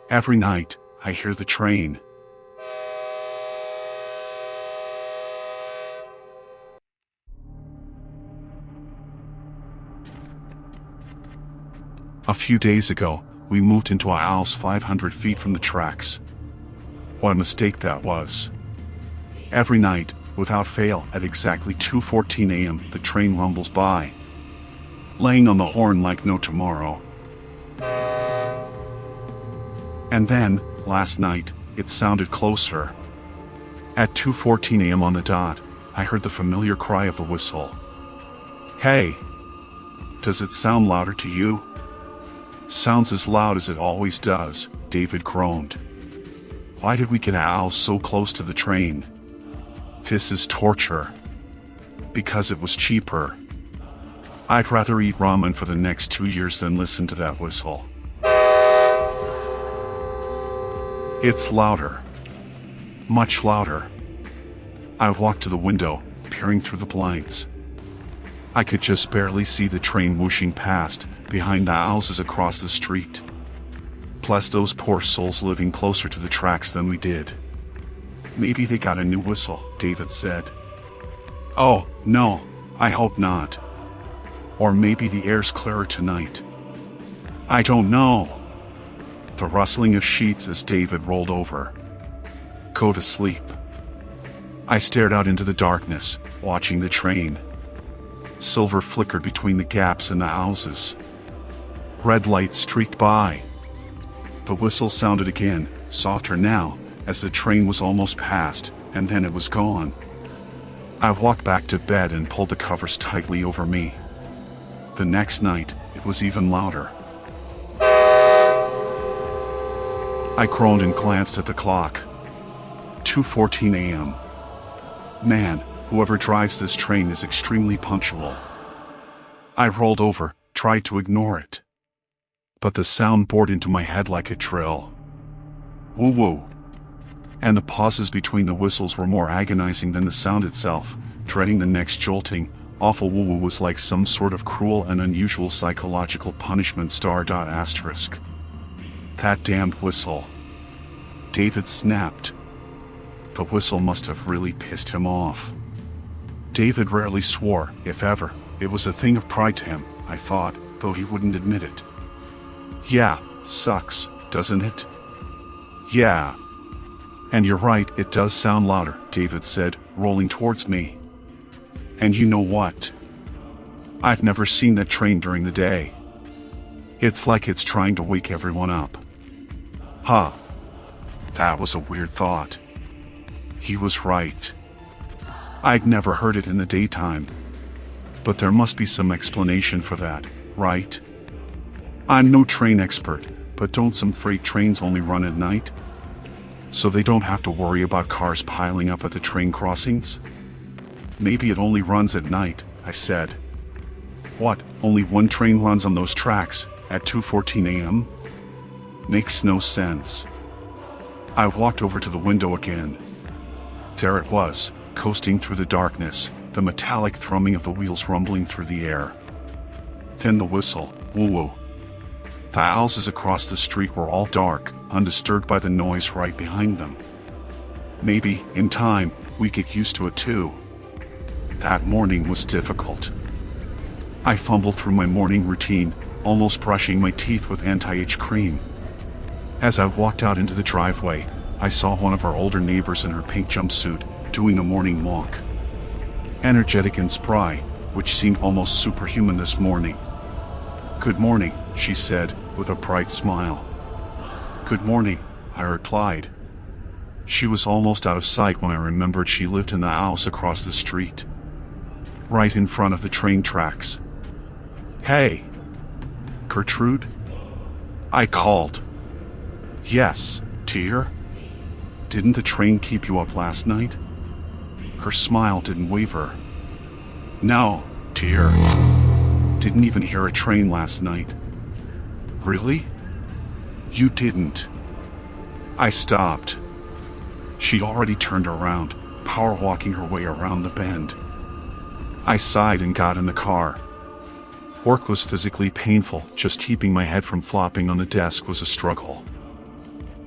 Every night, I hear the train. A few days ago, we moved into a house 500 feet from the tracks. What a mistake that was. Every night, without fail, at exactly 2:14 a.m., the train rumbles by, laying on the horn like no tomorrow. And then, last night, it sounded closer. At 2:14 a.m. on the dot, I heard the familiar cry of the whistle. Hey! Does it sound louder to you? Sounds as loud as it always does, David groaned. Why did we get a house so close to the train? This is torture. Because it was cheaper. I'd rather eat ramen for the next 2 years than listen to that whistle. It's louder. Much louder. I walked to the window, peering through the blinds. I could just barely see the train whooshing past, behind the houses across the street. Plus those poor souls living closer to the tracks than we did. Maybe they got a new whistle, David said. Oh, no, I hope not. Or maybe the air's clearer tonight. I don't know. The rustling of sheets as David rolled over. Go to sleep. I stared out into the darkness, watching the train. Silver flickered between the gaps in the houses. Red lights streaked by. The whistle sounded again, softer now, as the train was almost past, and then it was gone. I walked back to bed and pulled the covers tightly over me. The next night, it was even louder. I groaned and glanced at the clock. 2:14 a.m. Man, whoever drives this train is extremely punctual. I rolled over, tried to ignore it. But the sound bored into my head like a drill. Woo-woo. And the pauses between the whistles were more agonizing than the sound itself. Dreading the next jolting, awful woo-woo was like some sort of cruel and unusual psychological punishment ***. That damned whistle. David snapped. The whistle must have really pissed him off. David rarely swore, if ever. It was a thing of pride to him, I thought, though he wouldn't admit it. Yeah, sucks, doesn't it? Yeah. And you're right, it does sound louder, David said, rolling towards me. And you know what? I've never seen that train during the day. It's like it's trying to wake everyone up. Huh. That was a weird thought. He was right. I'd never heard it in the daytime. But there must be some explanation for that, right? I'm no train expert, but don't some freight trains only run at night? So they don't have to worry about cars piling up at the train crossings? Maybe it only runs at night, I said. What, only one train runs on those tracks, at 2:14 a.m.? Makes no sense. I walked over to the window again. There it was, coasting through the darkness, the metallic thrumming of the wheels rumbling through the air. Then the whistle, woo-woo. The houses across the street were all dark, undisturbed by the noise right behind them. Maybe, in time, we get used to it too. That morning was difficult. I fumbled through my morning routine, almost brushing my teeth with anti-itch cream. As I walked out into the driveway, I saw one of our older neighbors in her pink jumpsuit, doing a morning walk. Energetic and spry, which seemed almost superhuman this morning. Good morning, she said, with a bright smile. Good morning, I replied. She was almost out of sight when I remembered she lived in the house across the street. Right in front of the train tracks. Hey! Gertrude? I called. Yes, dear? Didn't the train keep you up last night? Her smile didn't waver. No, dear. Didn't even hear a train last night. Really? You didn't. I stopped. She'd already turned around, power walking her way around the bend. I sighed and got in the car. Work was physically painful, just keeping my head from flopping on the desk was a struggle.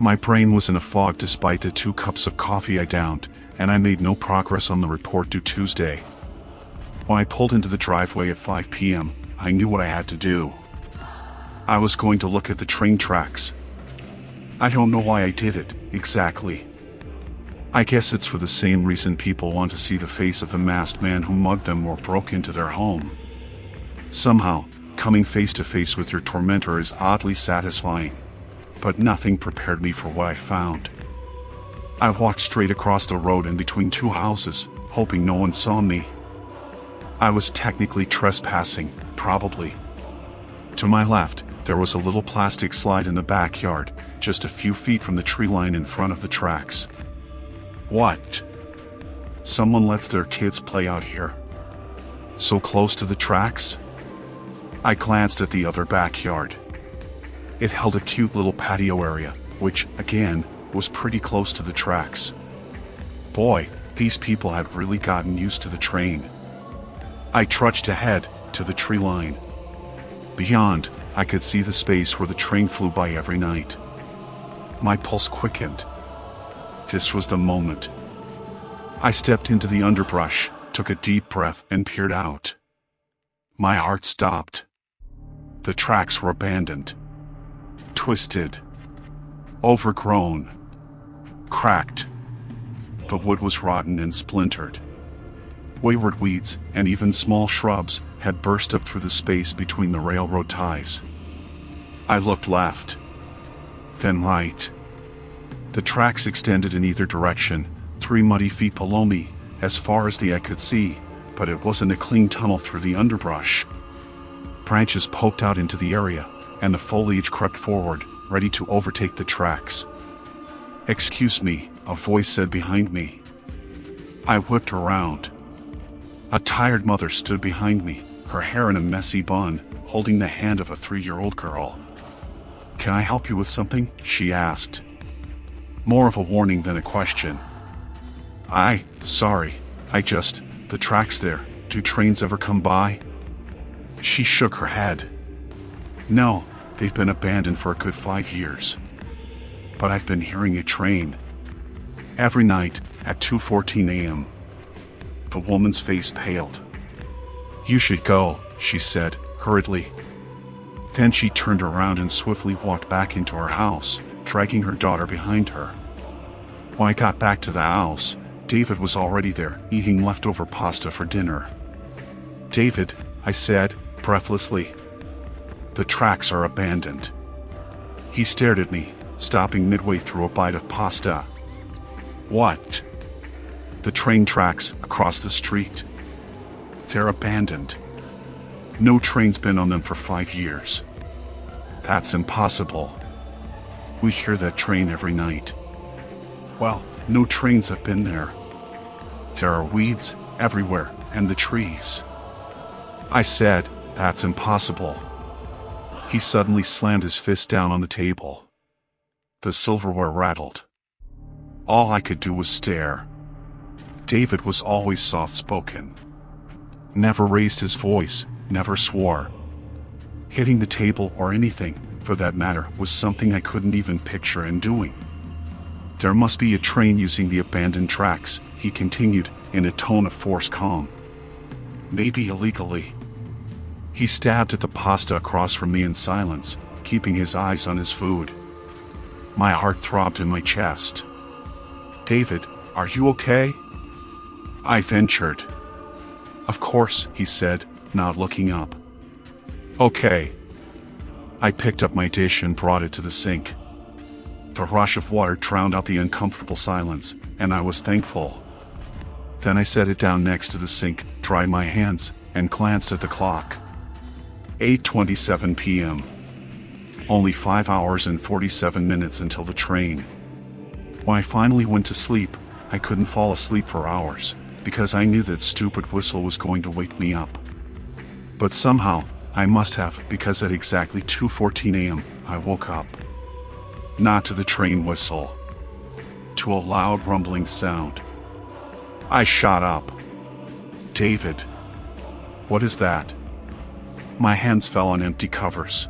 My brain was in a fog despite the 2 cups of coffee I downed, and I made no progress on the report due Tuesday. When I pulled into the driveway at 5 p.m., I knew what I had to do. I was going to look at the train tracks. I don't know why I did it, exactly. I guess it's for the same reason people want to see the face of the masked man who mugged them or broke into their home. Somehow, coming face to face with your tormentor is oddly satisfying. But nothing prepared me for what I found. I walked straight across the road and between 2 houses, hoping no one saw me. I was technically trespassing, probably. To my left, there was a little plastic slide in the backyard, just a few feet from the tree line in front of the tracks. What? Someone lets their kids play out here? So close to the tracks? I glanced at the other backyard. It held a cute little patio area, which, again, was pretty close to the tracks. Boy, these people had really gotten used to the train. I trudged ahead, to the tree line. Beyond, I could see the space where the train flew by every night. My pulse quickened. This was the moment. I stepped into the underbrush, took a deep breath, and peered out. My heart stopped. The tracks were abandoned. Twisted. Overgrown. Cracked. The wood was rotten and splintered. Wayward weeds, and even small shrubs, had burst up through the space between the railroad ties. I looked left. Then right. The tracks extended in either direction, 3 muddy feet below me, as far as the eye could see, but it wasn't a clean tunnel through the underbrush. Branches poked out into the area, and the foliage crept forward, ready to overtake the tracks. "Excuse me," a voice said behind me. I whipped around. A tired mother stood behind me, her hair in a messy bun, holding the hand of a 3-year-old girl. "Can I help you with something?" she asked. More of a warning than a question. Sorry, the tracks there, do trains ever come by?" She shook her head. "No, they've been abandoned for a good 5 years. But I've been hearing a train. Every night, at 2:14 a.m. The woman's face paled. "You should go," she said, hurriedly. Then she turned around and swiftly walked back into her house, dragging her daughter behind her. When I got back to the house, David was already there, eating leftover pasta for dinner. "David," I said, breathlessly. "The tracks are abandoned." He stared at me, stopping midway through a bite of pasta. "What?" "The train tracks across the street. They're abandoned. No train's been on them for 5 years." "That's impossible. We hear that train every night." "Well, no trains have been there. There are weeds everywhere, and the trees." I said, "That's impossible." He suddenly slammed his fist down on the table. The silverware rattled. All I could do was stare. David was always soft-spoken. Never raised his voice, never swore. Hitting the table or anything, for that matter, was something I couldn't even picture him doing. "There must be a train using the abandoned tracks," he continued, in a tone of forced calm. "Maybe illegally." He stabbed at the pasta across from me in silence, keeping his eyes on his food. My heart throbbed in my chest. "David, are you okay?" I ventured. "Of course," he said, not looking up. "Okay." I picked up my dish and brought it to the sink. The rush of water drowned out the uncomfortable silence, and I was thankful. Then I set it down next to the sink, dried my hands, and glanced at the clock. 8:27 p.m. Only 5 hours and 47 minutes until the train. When I finally went to sleep, I couldn't fall asleep for hours, because I knew that stupid whistle was going to wake me up. But somehow, I must have, because at exactly 2:14 a.m., I woke up. Not to the train whistle. To a loud rumbling sound. I shot up. "David." "What is that?" My hands fell on empty covers.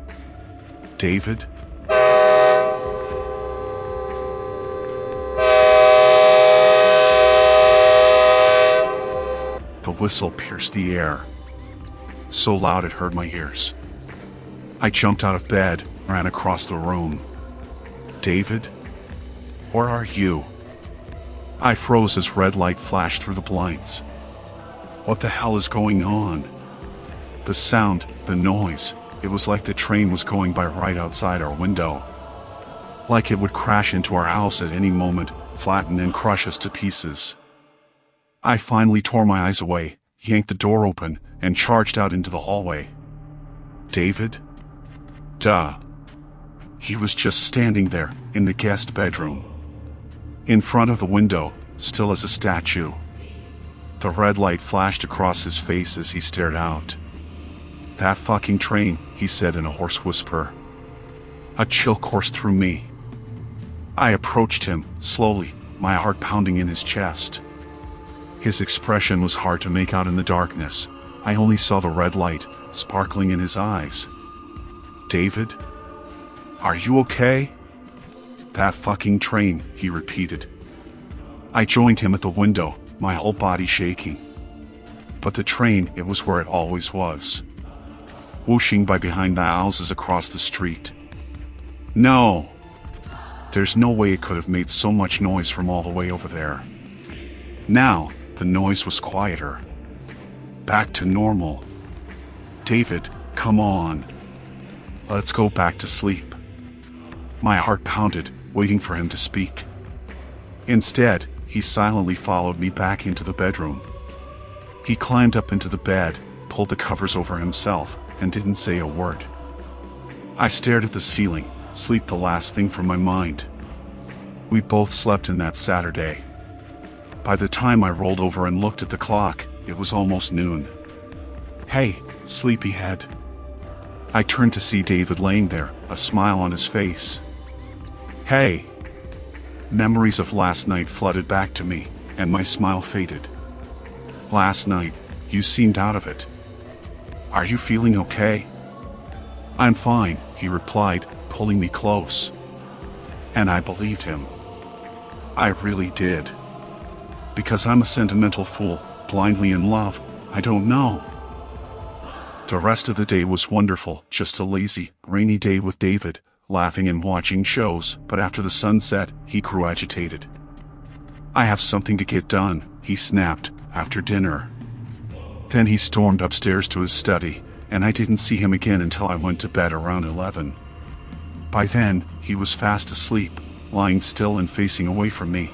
"David?" The whistle pierced the air, so loud it hurt my ears. I jumped out of bed, ran across the room. David? Where are you? I froze as red light flashed through the blinds. What the hell is going on? The sound, the noise, it was like the train was going by right outside our window. Like it would crash into our house at any moment, flatten and crush us to pieces. I finally tore my eyes away, yanked the door open, and charged out into the hallway. David? Duh. He was just standing there, in the guest bedroom. In front of the window, still as a statue. The red light flashed across his face as he stared out. That fucking train, he said in a hoarse whisper. A chill coursed through me. I approached him, slowly, my heart pounding in his chest. His expression was hard to make out in the darkness. I only saw the red light, sparkling in his eyes. David? Are you okay? That fucking train, he repeated. I joined him at the window, my whole body shaking. But the train, it was where it always was. Whooshing by behind the houses across the street. No! There's no way it could have made so much noise from all the way over there. Now, the noise was quieter. Back to normal. David, come on. Let's go back to sleep. My heart pounded, waiting for him to speak. Instead, he silently followed me back into the bedroom. He climbed up into the bed, pulled the covers over himself, and didn't say a word. I stared at the ceiling, sleep the last thing from my mind. We both slept in that Saturday. By the time I rolled over and looked at the clock, it was almost noon. Hey, sleepyhead. I turned to see David laying there, a smile on his face. Hey. Memories of last night flooded back to me, and my smile faded. Last night, you seemed out of it. Are you feeling okay? I'm fine, he replied, pulling me close. And I believed him. I really did. Because I'm a sentimental fool, blindly in love, I don't know. The rest of the day was wonderful, just a lazy, rainy day with David, laughing and watching shows, but after the sun set, he grew agitated. I have something to get done, he snapped, after dinner. Then he stormed upstairs to his study, and I didn't see him again until I went to bed around 11. By then, he was fast asleep, lying still and facing away from me.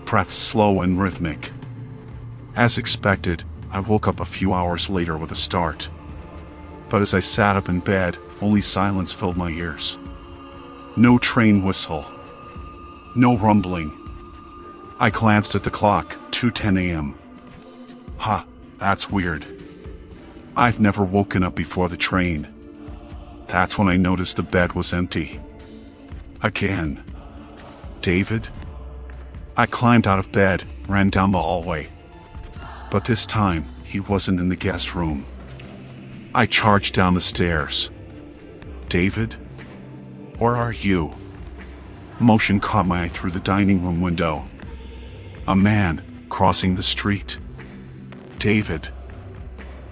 Breaths slow and rhythmic. As expected, I woke up a few hours later with a start. But as I sat up in bed, only silence filled my ears. No train whistle. No rumbling. I glanced at the clock, 2:10 a.m. Ha, that's weird. I've never woken up before the train. That's when I noticed the bed was empty. Again. David? I climbed out of bed, ran down the hallway. But this time, he wasn't in the guest room. I charged down the stairs. David? Where are you? Motion caught my eye through the dining room window. A man, crossing the street. David.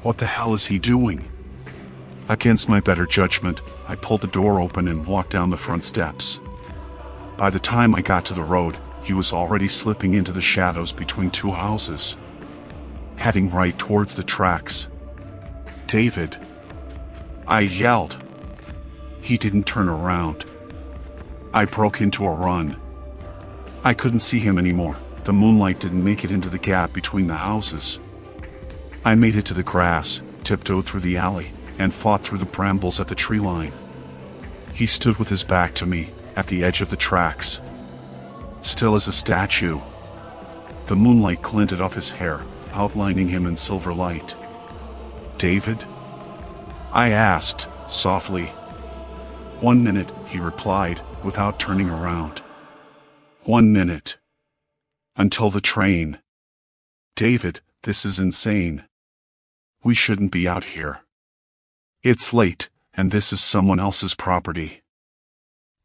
What the hell is he doing? Against my better judgment, I pulled the door open and walked down the front steps. By the time I got to the road, he was already slipping into the shadows between two houses, heading right towards the tracks. David. I yelled. He didn't turn around. I broke into a run. I couldn't see him anymore. The moonlight didn't make it into the gap between the houses. I made it to the grass, tiptoed through the alley, and fought through the brambles at the tree line. He stood with his back to me, at the edge of the tracks. Still as a statue. The moonlight glinted off his hair, outlining him in silver light. David? I asked, softly. 1 minute, he replied, without turning around. 1 minute. Until the train. David, this is insane. We shouldn't be out here. It's late, and this is someone else's property.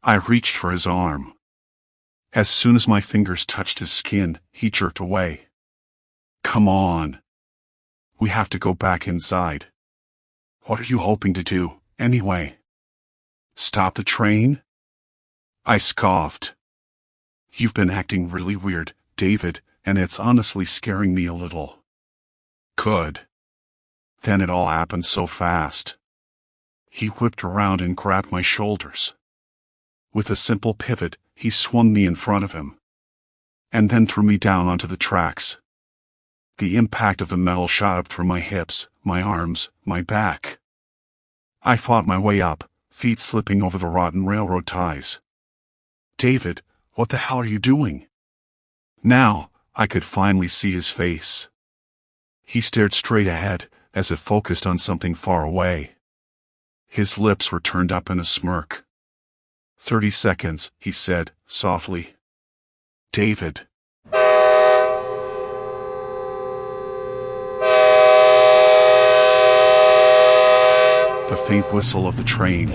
I reached for his arm. As soon as my fingers touched his skin, he jerked away. Come on. We have to go back inside. What are you hoping to do, anyway? Stop the train? I scoffed. You've been acting really weird, David, and it's honestly scaring me a little. Good. Then it all happened so fast. He whipped around and grabbed my shoulders. With a simple pivot, he swung me in front of him, and then threw me down onto the tracks. The impact of the metal shot up through my hips, my arms, my back. I fought my way up, feet slipping over the rotten railroad ties. David, what the hell are you doing? Now, I could finally see his face. He stared straight ahead, as if focused on something far away. His lips were turned up in a smirk. 30 seconds, he said, softly. David. The faint whistle of the train,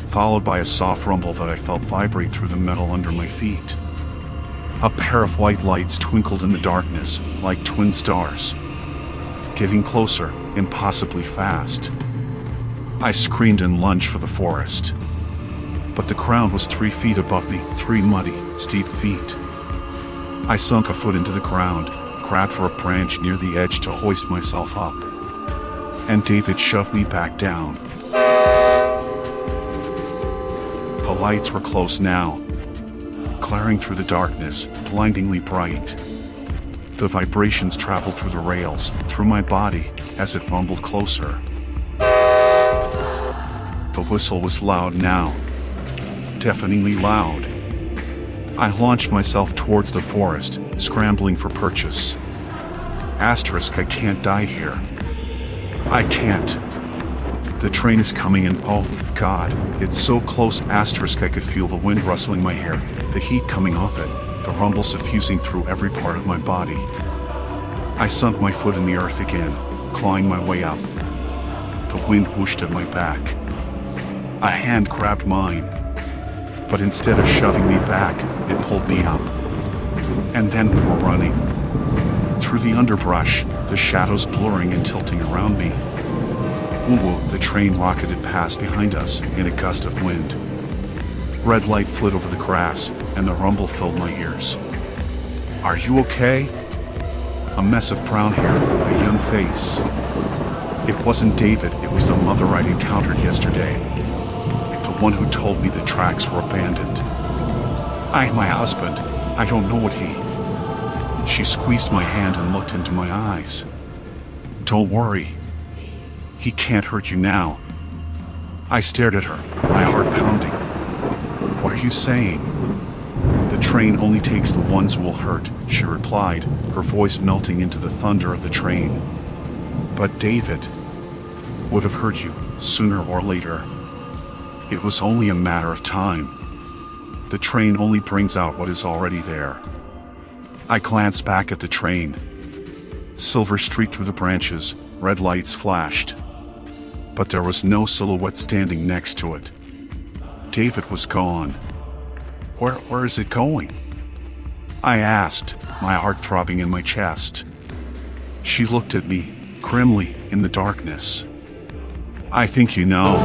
followed by a soft rumble that I felt vibrate through the metal under my feet. A pair of white lights twinkled in the darkness, like twin stars. Getting closer, impossibly fast. I screamed and lunged for the forest. But the ground was 3 feet above me, 3 muddy, steep feet. I sunk a foot into the ground, grabbed for a branch near the edge to hoist myself up. And David shoved me back down. The lights were close now, glaring through the darkness, blindingly bright. The vibrations traveled through the rails, through my body, as it rumbled closer. The whistle was loud now, deafeningly loud. I launched myself towards the forest, scrambling for purchase. Asterisk, I can't die here. I can't. The train is coming and oh, God, it's so close. Asterisk, I could feel the wind rustling my hair, the heat coming off it, the rumble suffusing through every part of my body. I sunk my foot in the earth again, clawing my way up. The wind whooshed at my back. A hand grabbed mine, but instead of shoving me back, it pulled me up. And then we were running. Through the underbrush, the shadows blurring and tilting around me. Woo-woo, the train rocketed past behind us in a gust of wind. Red light flit over the grass, and the rumble filled my ears. Are you okay? A mess of brown hair, a young face. It wasn't David, it was the mother I'd encountered yesterday. The one who told me the tracks were abandoned. My husband, I don't know what he... She squeezed my hand and looked into my eyes. Don't worry. He can't hurt you now. I stared at her, my heart pounding. What are you saying? The train only takes the ones who will hurt, she replied, her voice melting into the thunder of the train. But David would have hurt you, sooner or later. It was only a matter of time. The train only brings out what is already there. I glanced back at the train. Silver streaked through the branches, red lights flashed. But there was no silhouette standing next to it. David was gone. Where is it going? I asked, my heart throbbing in my chest. She looked at me, grimly, in the darkness. I think you know.